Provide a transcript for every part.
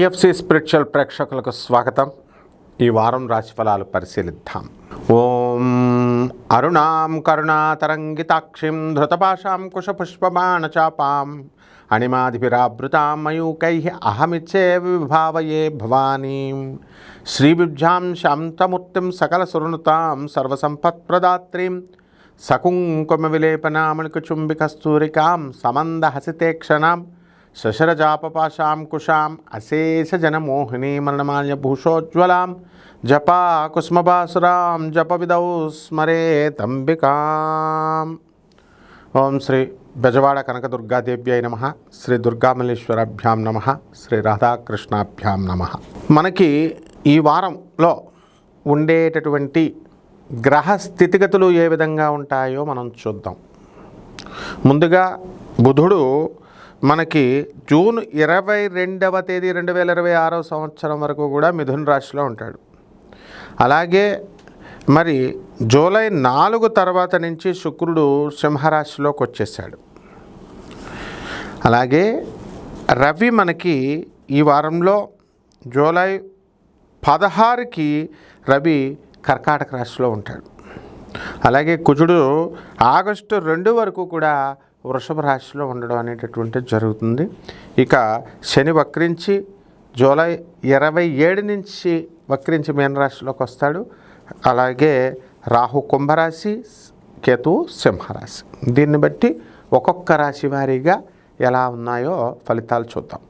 TFC spiritual ప్రేక్షకులకు స్వాగతం. ఈ వారం రాశిఫలాలు పరిశీలిద్దాం. ఓం అరుణాం కరుణాతరంగితాక్షిం ధృతపాశాం కుశపుష్పబాణచాపాం అణిమాదిభిరావృతాం మయూకైః అహమిచ్చే విభావయే భవానీం శ్రీవిద్యాం శాంతమూర్తిం సకలసురనుతాం సర్వసంపత్ప్రదాత్రీం సకుంకుమ విలేపనామణికచుంబికస్తూరికాం సమందహసితేక్షణాం శశరజాపపాశాం కుశాం అశేషజనమోహినీ మరణమాల్యభూషోజ్వలాం జపా కుస్మభాసురాం జపవిదౌ స్మరేతంబికాం. ఓం శ్రీ బెజవాడ కనకదుర్గాదేవ్యై నమః. శ్రీ దుర్గామల్లేశ్వరాభ్యాం నమః. శ్రీ రాధాకృష్ణాభ్యాం నమః. మనకి ఈ వారంలో ఉండేటటువంటి గ్రహ స్థితిగతులు ఏ విధంగా ఉంటాయో మనం చూద్దాం. ముందుగా బుధుడు మనకి జూన్ 22వ తేదీ 2026 సంవత్సరం వరకు కూడా మిథున రాశిలో ఉంటాడు. అలాగే మరి జూలై 4 తర్వాత నుంచి శుక్రుడు సింహరాశిలోకి వచ్చేసాడు. అలాగే రవి మనకి ఈ వారంలో జూలై 16కి రవి కర్కాటక రాశిలో ఉంటాడు. అలాగే కుజుడు ఆగస్టు 2 వరకు కూడా వృషభ రాశిలో ఉండడం అనేటటువంటిది జరుగుతుంది. ఇక శని వక్రించి జూలై 27 నుంచి వక్రించి మీనరాశిలోకి వస్తాడు. అలాగే రాహు కుంభరాశి, కేతు సింహరాశి. దీన్ని బట్టి ఒక్కొక్క రాశి వారీగా ఎలా ఉన్నాయో ఫలితాలు చూద్దాం.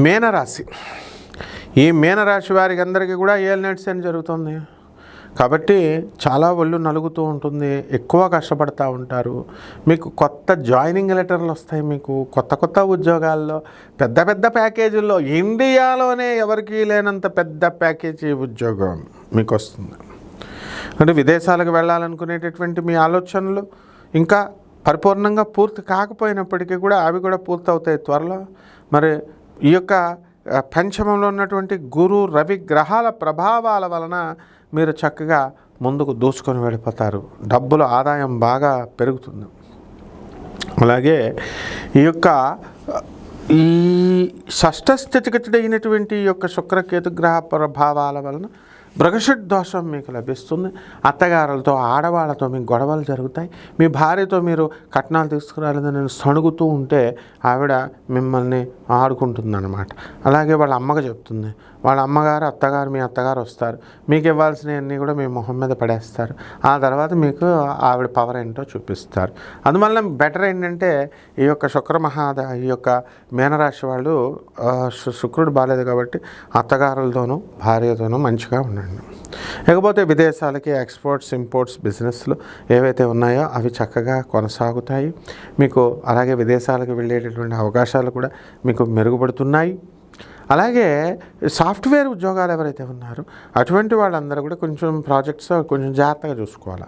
మీనరాశి. ఈ మీనరాశి వారికి అందరికీ కూడా ఏలినాటి శని జరుగుతుంది కాబట్టి చాలా ఒళ్ళు నలుగుతూ ఉంటుంది, ఎక్కువ కష్టపడుతూ ఉంటారు. మీకు కొత్త జాయినింగ్ లెటర్లు వస్తాయి, మీకు కొత్త ఉద్యోగాల్లో పెద్ద పెద్ద ప్యాకేజీల్లో ఇండియాలోనే ఎవరికీ లేనంత పెద్ద ప్యాకేజీ ఉద్యోగం మీకు వస్తుంది. అంటే విదేశాలకు వెళ్ళాలనుకునేటటువంటి మీ ఆలోచనలు ఇంకా పరిపూర్ణంగా పూర్తి కాకపోయినప్పటికీ కూడా అవి కూడా పూర్తవుతాయి త్వరలో. మరి ఈ యొక్క పంచమంలో ఉన్నటువంటి గురు రవి గ్రహాల ప్రభావాల వలన మీరు చక్కగా ముందుకు దూసుకొని వెళ్ళిపోతారు. డబ్బుల ఆదాయం బాగా పెరుగుతుంది. అలాగే ఈ షష్ఠ స్థితిగతుడైనటువంటి ఈ యొక్క శుక్రకేతు గ్రహ ప్రభావాల వలన భృగషట్ దోషం మీకు లభిస్తుంది. అత్తగారులతో ఆడవాళ్ళతో మీకు గొడవలు జరుగుతాయి. మీ భార్యతో మీరు కట్నాలు తీసుకురాలేదని సణుగుతూ ఉంటే ఆవిడ మిమ్మల్ని ఆడుకుంటుందన్నమాట. అలాగే వాళ్ళ అమ్మగా చెప్తుంది, వాళ్ళ అమ్మగారు అత్తగారు మీ అత్తగారు వస్తారు, మీకు ఇవ్వాల్సినవన్నీ కూడా మీ మొహం మీద పడేస్తారు. ఆ తర్వాత మీకు ఆవిడ పవర్ ఏంటో చూపిస్తారు. అందువల్ల బెటర్ ఏంటంటే ఈ యొక్క ఈ యొక్క మీనరాశి వాళ్ళు శుక్రుడు బాగాలేదు కాబట్టి అత్తగారులతోనూ భార్యతోనూ మంచిగా ఉండండి. లేకపోతే విదేశాలకి ఎక్స్పోర్ట్స్ ఇంపోర్ట్స్ బిజినెస్లు ఏవైతే ఉన్నాయో అవి చక్కగా కొనసాగుతాయి మీకు. అలాగే విదేశాలకు వెళ్ళేటటువంటి అవకాశాలు కూడా మీకు మెరుగుపడుతున్నాయి. అలాగే సాఫ్ట్వేర్ ఉద్యోగాలు ఎవరైతే ఉన్నారో అటువంటి వాళ్ళందరూ కూడా కొంచెం ప్రాజెక్ట్స్ కొంచెం జాగ్రత్తగా చూసుకోవాలి.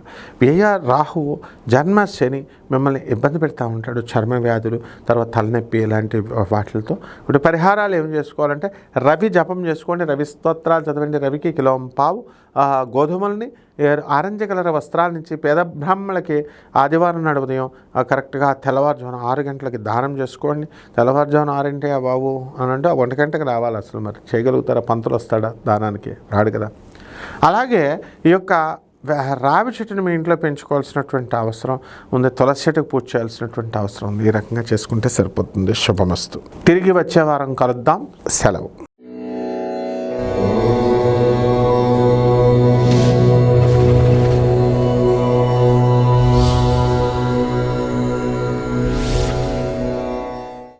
రాహువు జన్మ శని మిమ్మల్ని ఇబ్బంది పెడతా ఉంటాడు. చర్మ వ్యాధులు, తర్వాత తలనొప్పి ఇలాంటి వాటితో. ఇప్పుడు పరిహారాలు ఏం చేసుకోవాలంటే రవి జపం చేసుకోండి, రవి స్తోత్రాలు చదవండి. రవికి కిలోంపావు గోధుమల్ని ఆరెంజ్ కలర్ వస్త్రాల నుంచి పేద బ్రాహ్మణులకి ఆదివారం నాడు ఉదయం కరెక్ట్గా తెల్లవారుజామున 6 గంటలకి దానం చేసుకోండి. తెల్లవారుజామున 6 బాబు అని అంటే 1 గంటకి రావాలి. అసలు మరి చేయగలుగుతారా? పంతులు వస్తాడా దానానికి? రాడు కదా. అలాగే ఈ యొక్క రావి చెట్టుని మీ ఇంట్లో పెంచుకోవాల్సినటువంటి అవసరం ఉంది. తులసి చెట్టుకు పూజ చేయాల్సినటువంటి అవసరం ఉంది. ఈ రకంగా చేసుకుంటే సరిపోతుంది. శుభమస్తు. తిరిగి వచ్చే వారం కలుద్దాం. సెలవు.